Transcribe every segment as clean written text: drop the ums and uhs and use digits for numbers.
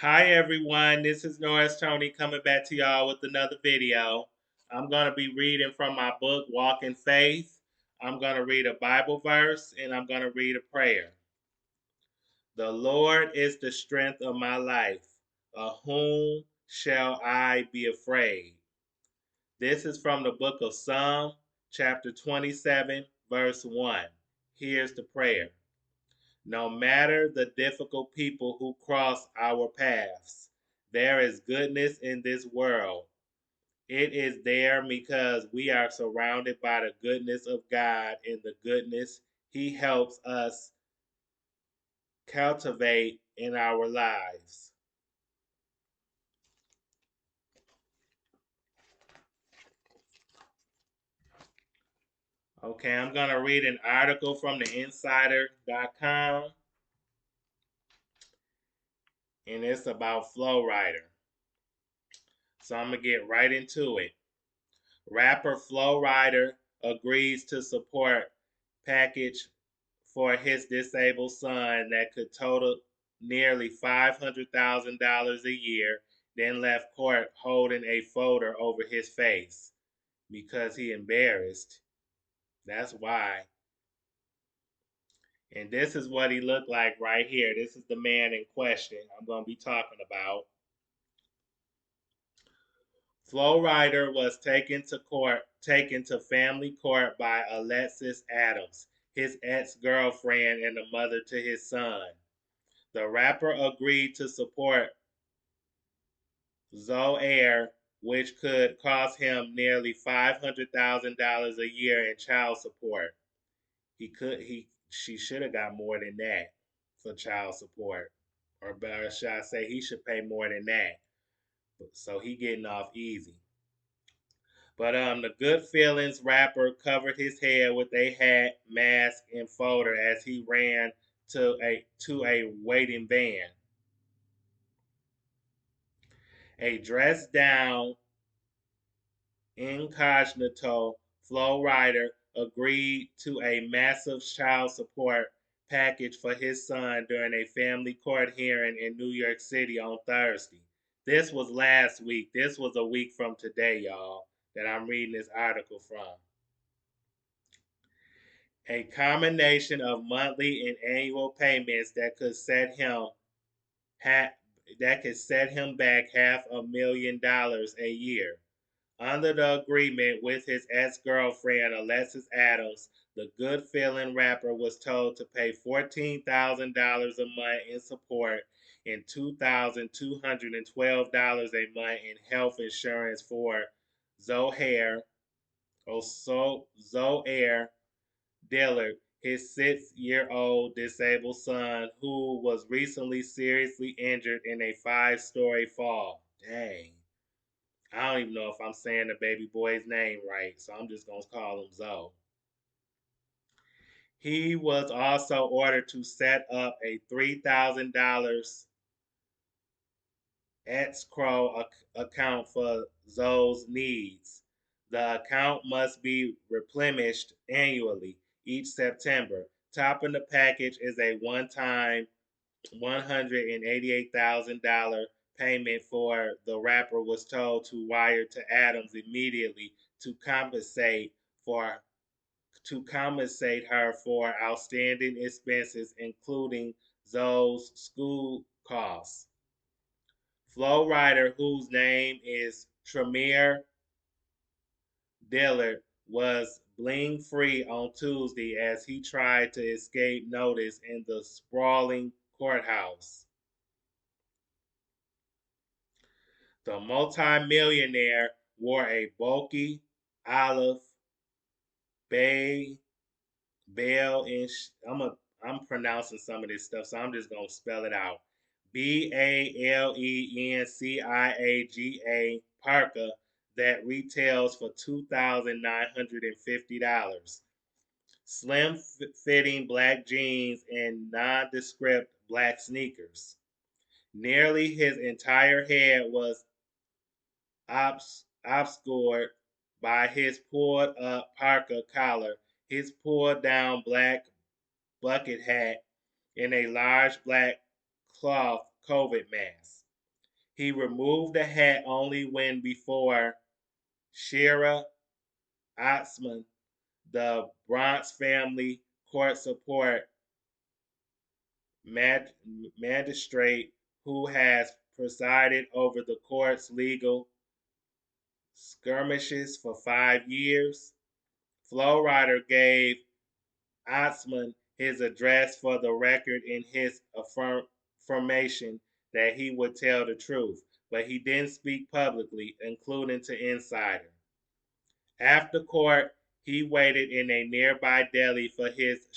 Hi everyone, this is Norris Tony coming back to y'all with another video. I'm going to be reading from my book, Walk in Faith. I'm going to read a Bible verse and I'm going to read a prayer. The Lord is the strength of my life. Of whom shall I be afraid? This is from the book of Psalm, chapter 27, verse 1. Here's the prayer. No matter the difficult people who cross our paths, there is goodness in this world. It is there because we are surrounded by the goodness of God and the goodness He helps us cultivate in our lives. Okay, I'm going to read an article from the insider.com, and it's about Flo Rida. So I'm going to get right into it. Rapper Flo Rida agrees to support package for his disabled son that could total nearly $500,000 a year, then left court holding a folder over his face because he embarrassed. That's why. And this is what he looked like right here. This is the man in question I'm going to be talking about. Flo Rida was taken to family court by Alexis Adams, his ex-girlfriend and the mother to his son. The rapper agreed to support Zoe, which could cost him nearly $500,000 a year in child support. She should have got more than that for child support, or better, should I say, he should pay more than that. So he getting off easy. But the Good Feelings rapper covered his head with a hat, mask, and folder as he ran to a waiting van. A dressed down, incognito Flo Rida agreed to a massive child support package for his son during a family court hearing in New York City on Thursday. This was last week. This was a week from today, y'all, that I'm reading this article from. A combination of monthly and annual payments ha- that could set him back $500,000 a year. Under the agreement with his ex-girlfriend Alexis Adams, the Good Feeling rapper was told to pay $14,000 a month in support and $2,212 a month in health insurance for Zohair or Zohair Dillard, his 6-year-old disabled son, who was recently seriously injured in a 5-story fall. Dang. I don't even know if I'm saying the baby boy's name right, so I'm just going to call him Zoe. He was also ordered to set up a $3,000 escrow account for Zoe's needs. The account must be replenished annually each September. Topping the package is a one-time $188,000 payment for the rapper was told to wire to Adams immediately for to compensate her for outstanding expenses, including Zoe's school costs. Flo Rida, whose name is Tremere Dillard, was bling free on Tuesday as he tried to escape notice in the sprawling courthouse. The multimillionaire wore a bulky olive bay bale inch. I'm pronouncing some of this stuff, so I'm just gonna spell it out. BALENCIAGA parka that retails for $2,950. Slim fitting black jeans and nondescript black sneakers. Nearly his entire head was obscured by his pulled up parka collar, his pulled down black bucket hat, and a large black cloth COVID mask. He removed the hat only when before Shira Otzman, the Bronx family court support mag- magistrate who has presided over the court's legal skirmishes for 5 years. Flo Rida gave Otzman his address for the record in his affirmation that he would tell the truth, but he didn't speak publicly, including to Insider. After court, he waited in a nearby deli for his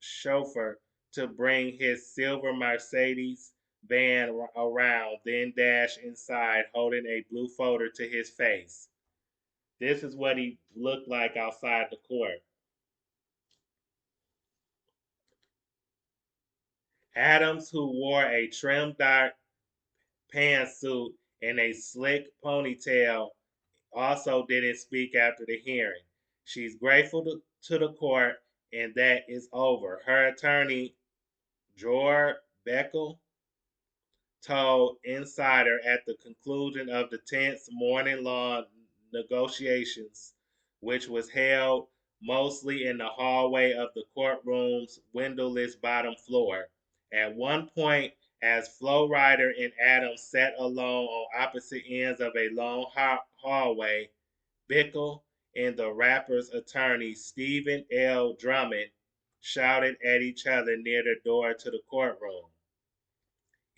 chauffeur to bring his silver Mercedes van around, then dashed inside holding a blue folder to his face. This is what he looked like outside the court. Adams, who wore a trim dark pantsuit and a slick ponytail, also didn't speak after the hearing. She's grateful to the court, and that is over. Her attorney, Jor Beckel, told Insider at the conclusion of the tense morning law negotiations, which was held mostly in the hallway of the courtroom's windowless bottom floor. At one point, as Flo Rida and Adams sat alone on opposite ends of a long hallway, Bickle and the rapper's attorney, Stephen L. Drummond, shouted at each other near the door to the courtroom.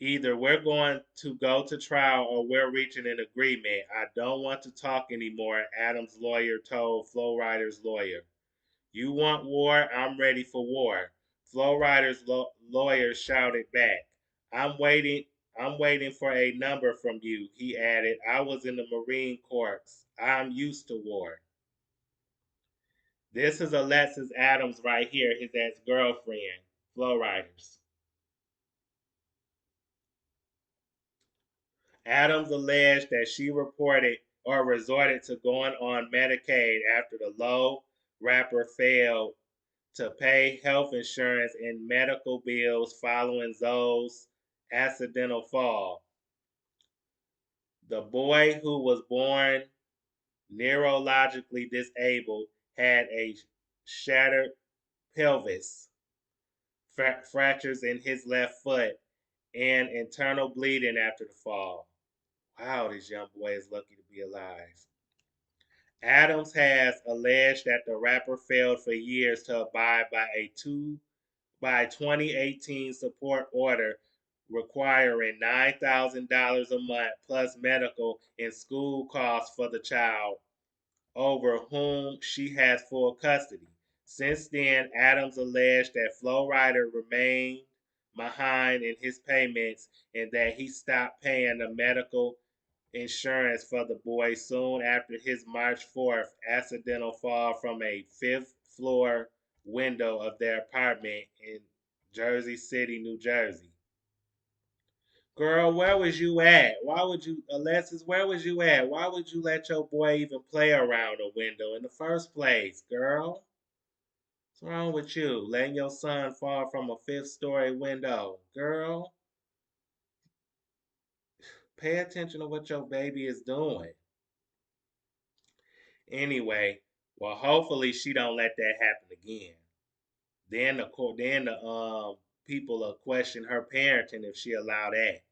Either we're going to go to trial or we're reaching an agreement. I don't want to talk anymore, Adams' lawyer told Flo Rida's lawyer. You want war? I'm ready for war. Flo Rida's lawyer shouted back. I'm waiting. I'm waiting for a number from you, he added. I was in the Marine Corps. I'm used to war. This is Alexis Adams right here, his ex-girlfriend, Flo Rida's. Adams alleged that she reported or resorted to going on Medicaid after the low rapper failed to pay health insurance and medical bills following Zoe's accidental fall. The boy, who was born neurologically disabled, had a shattered pelvis, fractures in his left foot, and internal bleeding after the fall. Wow, this young boy is lucky to be alive. Adams has alleged that the rapper failed for years to abide by a 2018 support order requiring $9,000 a month plus medical and school costs for the child, over whom she has full custody. Since then, Adams alleged that Flo Rida remained behind in his payments and that he stopped paying the medical insurance for the boy soon after his March 4th accidental fall from a fifth floor window of their apartment in Jersey City, New Jersey. Girl, where was you at? Why would you, Alexis, where was you at? Why would you let your boy even play around a window in the first place, girl? What's wrong with you? Letting your son fall from a fifth story window. Girl, pay attention to what your baby is doing. Anyway, well, hopefully she don't let that happen again. Then the people will question her parenting if she allow that.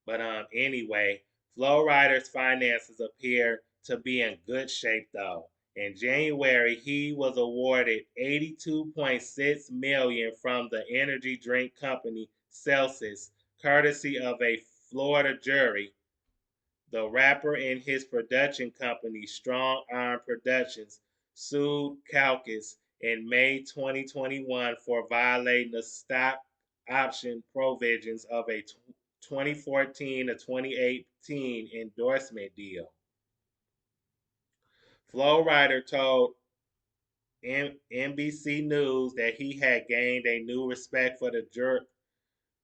But anyway, Flo Rida's finances appear to be in good shape though. In January, he was awarded 82.6 million from the energy drink company Celsius, courtesy of a Florida jury. The rapper and his production company, Strong Arm Productions, sued Calkis in May 2021 for violating the stock option provisions of a 2014 to 2018 endorsement deal. Flo Rida told NBC News that he had gained a new respect for the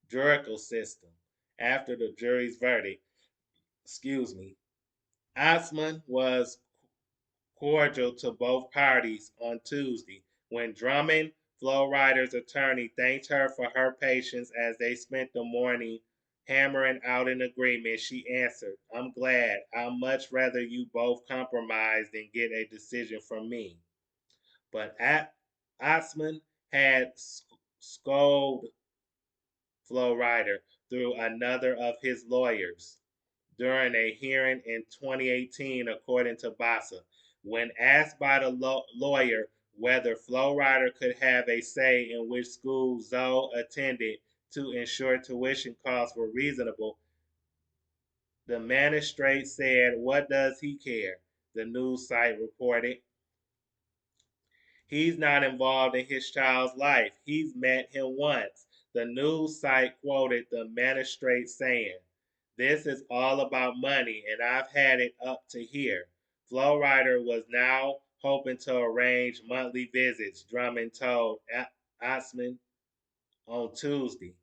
juridical system after the jury's verdict. Excuse me. Osman was cordial to both parties on Tuesday when Drummond, Flo Rida's attorney, thanked her for her patience as they spent the morning Hammering out an agreement, she answered, I'm glad. I'd much rather you both compromise than get a decision from me. But Osman had scolded Flo Rida through another of his lawyers during a hearing in 2018, according to Bassa. When asked by the lawyer whether Flo Rida could have a say in which school Zoe attended to ensure tuition costs were reasonable, the magistrate said, What does he care? The news site reported. He's not involved in his child's life. He's met him once. The news site quoted the magistrate saying, This is all about money, and I've had it up to here. Flo Rida was now hoping to arrange monthly visits, Drummond told Osman on Tuesday.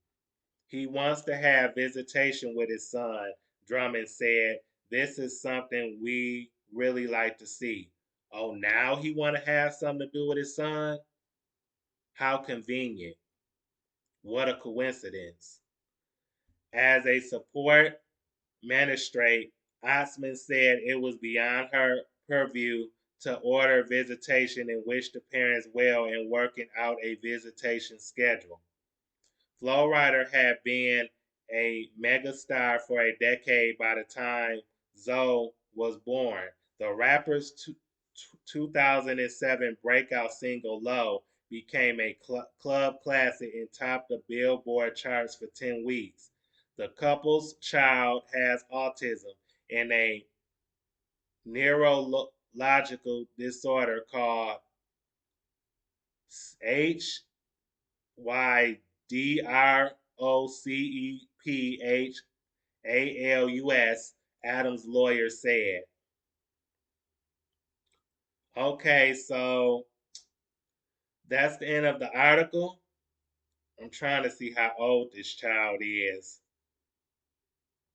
He wants to have visitation with his son, Drummond said. This is something we really like to see. Oh, now he want to have something to do with his son? How convenient. What a coincidence. As a support magistrate, Osman said it was beyond her purview to order visitation and wished the parents well in working out a visitation schedule. Flo Rida had been a megastar for a decade by the time Zoe was born. The rapper's 2007 breakout single Low became a club classic and topped the Billboard charts for 10 weeks. The couple's child has autism and a neurological disorder called HYDROCEPHALUS, Adams' lawyer said. Okay, so that's the end of the article. I'm trying to see how old this child is,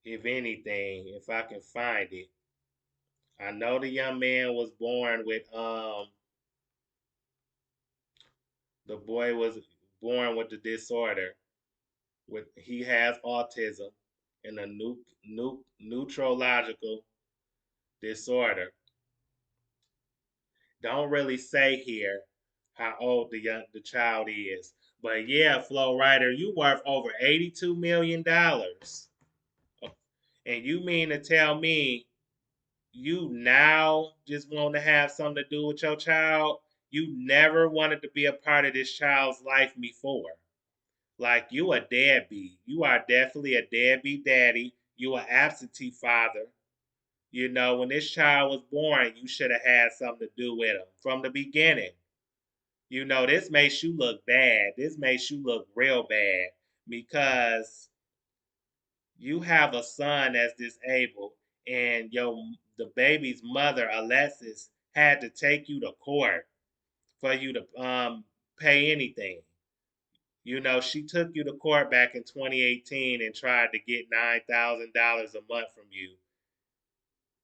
if anything, if I can find it. I know the young man was born with the boy was born with the disorder. With he has autism and a neurological disorder. Don't really say here how old the child is. But yeah, Flo Rida, you worth over $82 million. And you mean to tell me you now just want to have something to do with your child? You never wanted to be a part of this child's life before. Like you a deadbeat. You are definitely a deadbeat daddy. You an absentee father. You know, when this child was born, you should have had something to do with him from the beginning. You know, this makes you look bad. This makes you look real bad because you have a son that's disabled, and the baby's mother, Alexis, had to take you to court for you to pay anything. You know, she took you to court back in 2018 and tried to get $9,000 a month from you.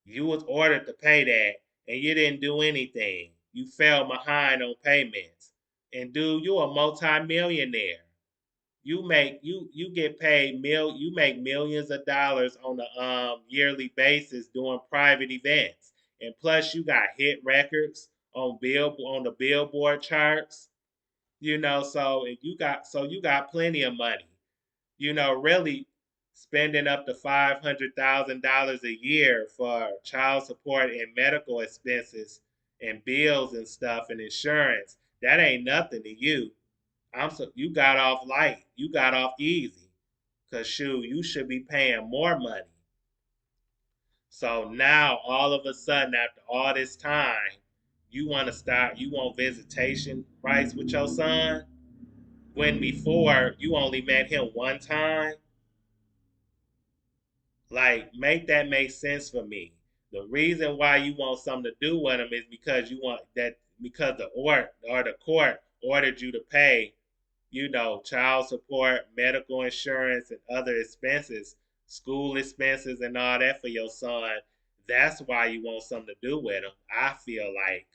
You was ordered to pay that, and you didn't do anything. You fell behind on payments. And dude, you're a multi-millionaire. You get paid you make millions of dollars on a yearly basis doing private events. And plus you got hit records on the Billboard charts. You know, you got plenty of money. You know, really spending up to $500,000 a year for child support and medical expenses and bills and stuff and insurance. That ain't nothing to you. You got off light. You got off easy. Cause shoot, you should be paying more money. So now all of a sudden, after all this time, you want visitation rights with your son? When before you only met him one time? Like, make that make sense for me. The reason why you want something to do with him is because you want that because the court ordered you to pay, you know, child support, medical insurance, and other expenses, school expenses, and all that for your son. That's why you want something to do with him. I feel like,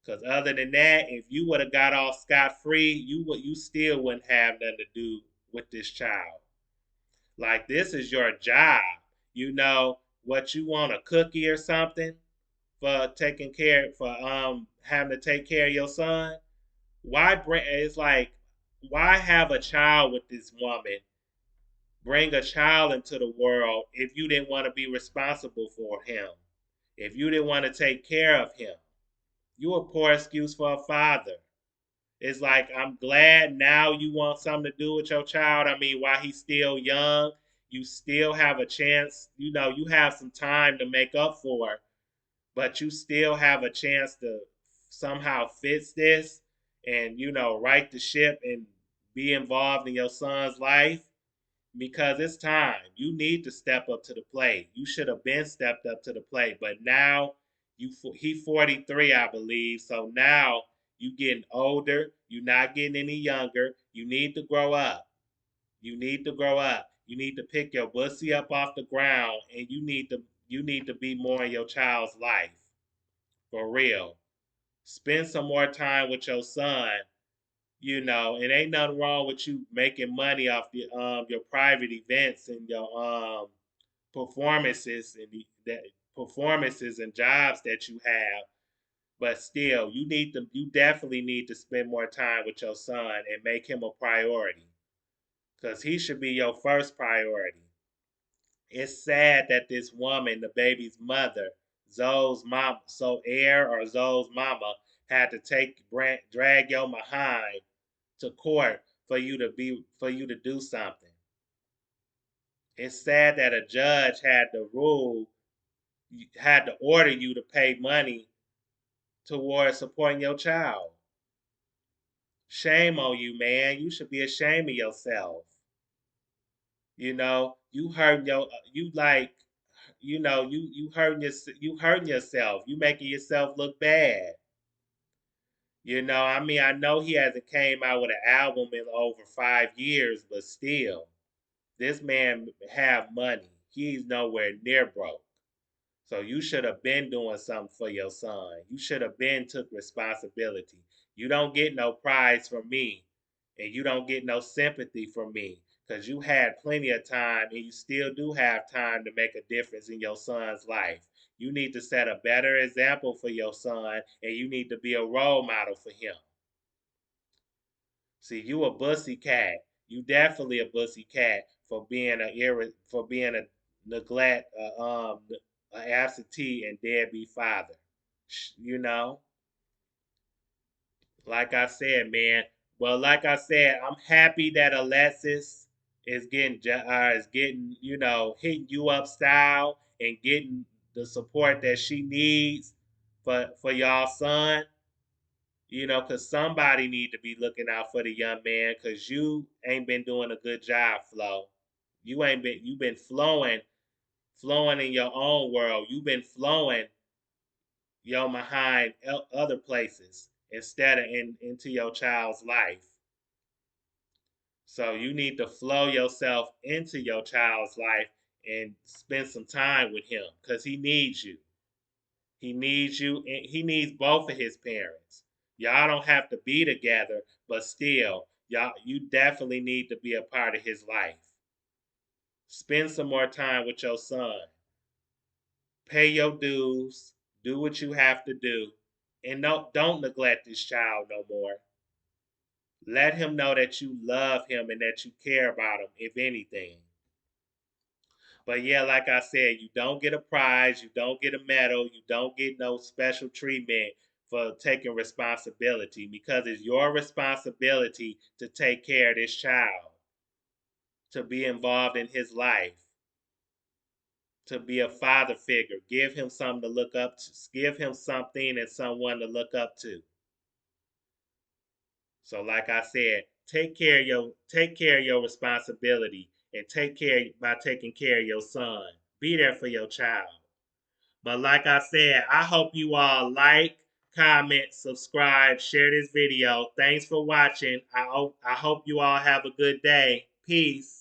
because other than that, if you would have got off scot free, you still wouldn't have nothing to do with this child. Like, this is your job. You know what, you want, a cookie or something for taking care, for having to take care of your son? Why bring, it's like, why have a child with this woman? Bring a child into the world if you didn't want to be responsible for him, if you didn't want to take care of him. You a poor excuse for a father. It's like, I'm glad now you want something to do with your child. I mean, while he's still young, you still have a chance. You know, you have some time to make up for, but you still have a chance to somehow fix this and, right the ship and be involved in your son's life, because it's time. You need to step up to the plate. You should have been stepped up to the plate, but now he 43, I believe. So now you getting older. You're not getting any younger. You need to grow up. You need to grow up. You need to pick your bussy up off the ground, and you need to be more in your child's life for real. Spend some more time with your son. It ain't nothing wrong with you making money off your private events and your performances and that performances and jobs that you have. But still, you definitely need to spend more time with your son and make him a priority, because he should be your first priority. It's sad that this woman, the baby's mother, Zoe's mom, so Air or Zoe's mama, had to drag your behind to court for you to do something. It's sad that a judge had to order you to pay money towards supporting your child. Shame on you, man. You should be ashamed of yourself. You hurting you like, you hurting yourself. You making yourself look bad. I mean, I know he hasn't came out with an album in over 5 years, but still, this man have money. He's nowhere near broke. So you should have been doing something for your son. You should have been took responsibility. You don't get no prize from me, and you don't get no sympathy from me, because you had plenty of time, and you still do have time to make a difference in your son's life. You need to set a better example for your son, and you need to be a role model for him. See, you a bussy cat. You definitely a bussy cat for being a neglect, a absentee and deadbeat father. You know, like I said, man. Well, like I said, I'm happy that Alexis is getting, hitting you up style and getting the support that she needs for y'all son. Because somebody need to be looking out for the young man, because you ain't been doing a good job, Flo. You've been flowing in your own world. You've been flowing behind other places instead of into your child's life. So you need to flow yourself into your child's life and spend some time with him, because he needs you. He needs you, and he needs both of his parents. Y'all don't have to be together, but still, you definitely need to be a part of his life. Spend some more time with your son. Pay your dues. Do what you have to do. And no, don't neglect this child no more. Let him know that you love him and that you care about him, if anything. But yeah, like I said, you don't get a prize, you don't get a medal, you don't get no special treatment for taking responsibility, because it's your responsibility to take care of this child, to be involved in his life, to be a father figure. Give him something to look up to. Give him something and someone to look up to. So like I said, take care of your responsibility, and take care by taking care of your son. Be there for your child. But like I said, I hope you all like, comment, subscribe, share this video. Thanks for watching. I hope you all have a good day. Peace.